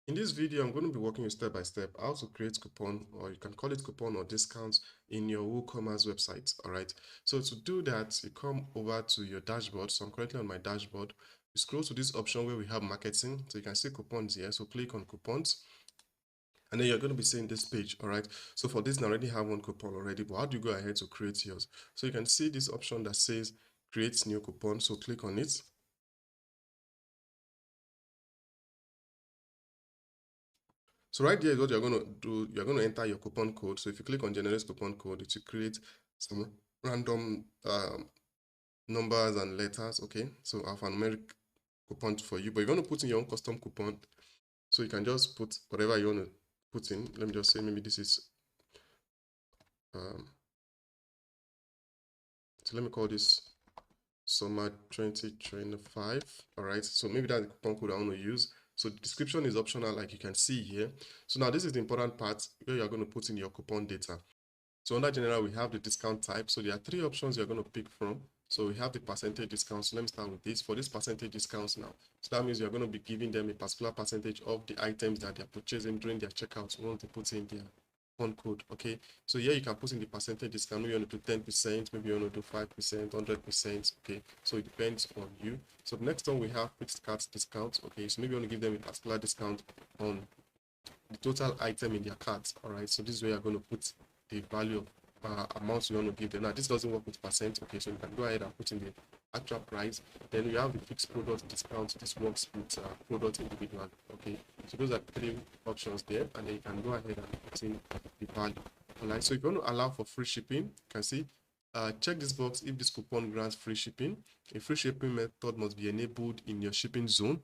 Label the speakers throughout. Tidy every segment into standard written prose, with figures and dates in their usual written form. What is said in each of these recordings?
Speaker 1: In this video, I'm going to be walking you step by step how to create coupon, or you can call it coupon or discounts, in your WooCommerce website. All right. So to do that, you come over to your dashboard. So I'm currently on my dashboard. You scroll to this option where we have marketing. So you can see coupons here. So click on coupons. And then you're going to be seeing this page. All right. So for this, I already have one coupon already. But how do you go ahead to create yours? So you can see this option that says create new coupon. So click on it. So right there is what you're going to do. You're going to enter your coupon code. So if you click on generate coupon code, it will create some random numbers and letters. Okay, so alphanumeric coupon for you, but you're going to put in your own custom coupon. So you can just put whatever you want to put in. Let me just say maybe this is so let me call this summer 2025. All right, so maybe that's the coupon code I want to use. So the description is optional, like you can see here. So now this is the important part where you're going to put in your coupon data. So under general, we have the discount type. So there are three options you're going to pick from. So we have the percentage discount. So let me start with this. For this percentage discounts now, so that means you're going to be giving them a particular percentage of the items that they're purchasing during their checkout once they put in their coupon code. Okay, so here you can put in the percentage discount. Maybe you want to do 10%, maybe you want to do 5%, 100%. Okay, so it depends on you. So the next one we have fixed cart discount. Okay, so maybe you want to give them a particular discount on the total item in their cart. All right, so this is where you're going to put the value of amounts you want to give them. Now this doesn't work with percent. Okay, so you can go ahead and put in the actual price. Then you have the fixed product discount. This works with product individual. Okay, so those are three options there, and then you can go ahead and put in the value. All right, so if you want to allow for free shipping, you can see check this box if this coupon grants free shipping. A free shipping method must be enabled in your shipping zone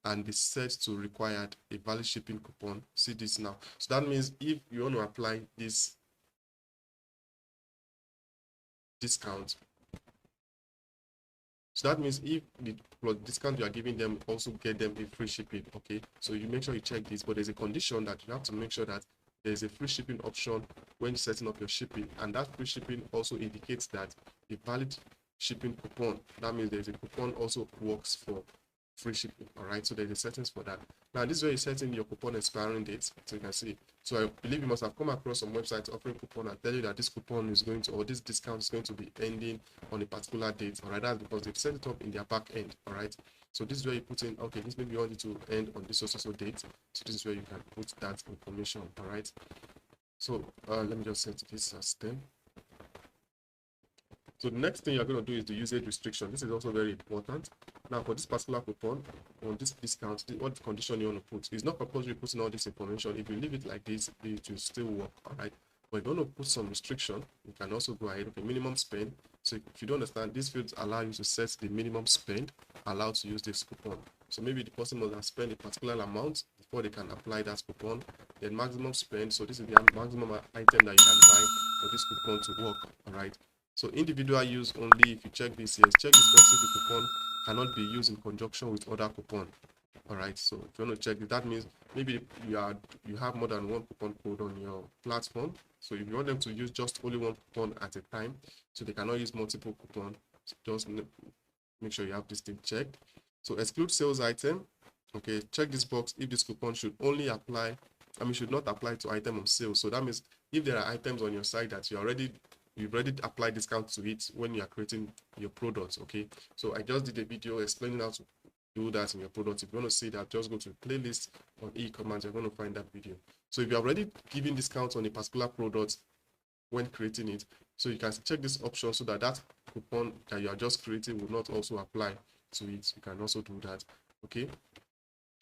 Speaker 1: and be set to required a valid shipping coupon. See this now. So that means if you want to apply this discount, so that means if the discount you are giving them also get them a free shipping. Okay, so you make sure you check this, but there's a condition that you have to make sure that there's a free shipping option when setting up your shipping, and that free shipping also indicates that a valid shipping coupon, that means there's a coupon also works for free shipping. All right, so there's a settings for that. Now this is where you set in your coupon expiring date, so you can see. So I believe you must have come across some websites offering coupon and tell you that this coupon is going to, or this discount is going to be ending on a particular date. All right, that's because they've set it up in their back end. All right, so this is where you put in, okay, this maybe you want it to end on this so date. So this is where you can put that information. All right, so let me just set this as 10. So the next thing you're going to do is the usage restriction. This is also very important. Now for this particular coupon, on this discount, what condition you want to put? It's not compulsory putting all this information. If you leave it like this, it will still work. All right. But if you want to put some restriction, you can also go ahead. Okay, minimum spend. So if you don't understand, these fields allow you to set the minimum spend allowed to use this coupon. So maybe the person must have spent a particular amount before they can apply that coupon. Then maximum spend. So this is the maximum item that you can buy for this coupon to work. All right. So individual use only. If you check this, yes, check this box if the coupon cannot be used in conjunction with other coupon. All right, so if you want to check it, that means maybe you have more than one coupon code on your platform. So if you want them to use just only one coupon at a time, so they cannot use multiple coupons, just make sure you have this thing checked. So exclude sales item. Okay, check this box if this coupon should only apply, should not apply to item on sale. So that means if there are items on your site that you've already applied discount to it when you are creating your products. Okay, so I just did a video explaining how to do that in your product. If you want to see that, just go to the playlist on e-commerce. You're going to find that video. So if you're already giving discounts on a particular product when creating it, so you can check this option so that that coupon that you are just creating will not also apply to it. You can also do that. Okay,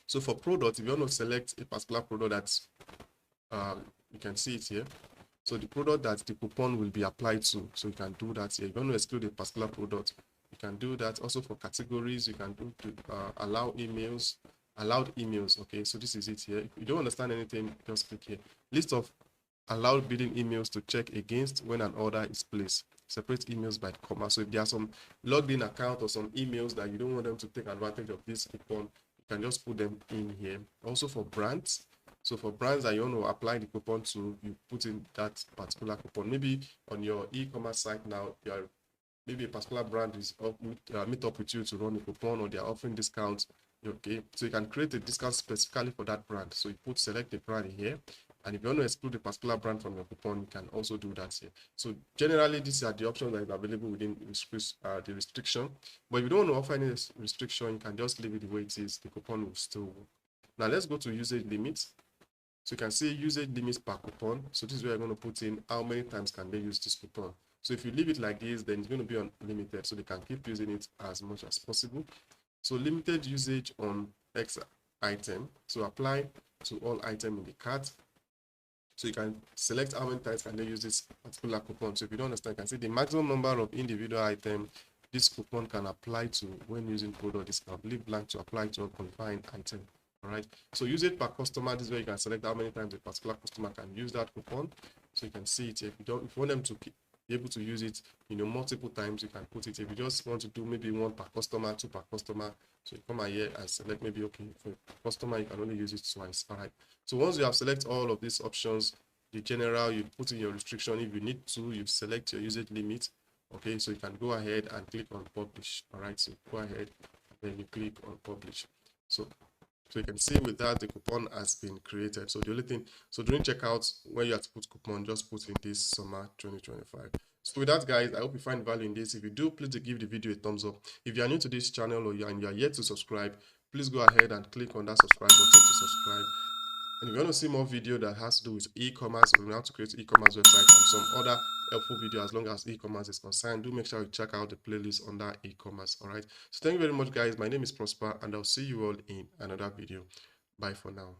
Speaker 1: so for product, if you want to select a particular product that's you can see it here. So the product that the coupon will be applied to, so you can do that here. If you want to exclude a particular product, you can do that. Also for categories, you can do allowed emails. Okay, so this is it here. If you don't understand anything, just click here. List of allowed bidding emails to check against when an order is placed. Separate emails by comma. So if there are some logged in account or some emails that you don't want them to take advantage of this coupon, you can just put them in here. Also for brands, so for brands that you want to apply the coupon to, you put in that particular coupon. Maybe on your e-commerce site now, you are maybe a particular brand is meet up with you to run a coupon, or they are offering discounts Okay, so you can create a discount specifically for that brand. So you select the brand here, and if you want to exclude a particular brand from your coupon, you can also do that here. So generally, these are the options that are available within the restriction. But if you don't want to offer any restriction, you can just leave it the way it is. The coupon will still work. Now let's go to usage limits. So you can see usage limits per coupon. So this is where you're going to put in how many times can they use this coupon. So if you leave it like this, then it's going to be unlimited. So they can keep using it as much as possible. So limited usage on X item. So apply to all items in the cart. So you can select how many times can they use this particular coupon. So if you don't understand, you can see the maximum number of individual items this coupon can apply to when using code or discount. Leave blank to apply to a qualifying item. All right. So use it per customer. This is where you can select how many times a particular customer can use that coupon. So you can see it here. If you want them to be able to use it, multiple times, you can put it. If you just want to do maybe 1 per customer, 2 per customer, so you come here and select maybe, okay, for customer you can only use it twice. All right. So once you have selected all of these options, the general, you put in your restriction. If you need to, you select your usage limit. Okay, so you can go ahead and click on publish. All right, so go ahead and then you click on publish. So you can see with that the coupon has been created. So the only thing, so during checkout, when you have to put coupon, just put in this summer 2025. So with that, guys, I hope you find value in this. If you do, please give the video a thumbs up. If you are new to this channel or you are yet to subscribe, please go ahead and click on that subscribe button to subscribe. And if you want to see more video that has to do with e-commerce, or how to create e-commerce website and some other helpful video as long as e-commerce is concerned, do make sure you check out the playlist under e-commerce. All right. So thank you very much, guys. My name is Prosper, and I'll see you all in another video. Bye for now.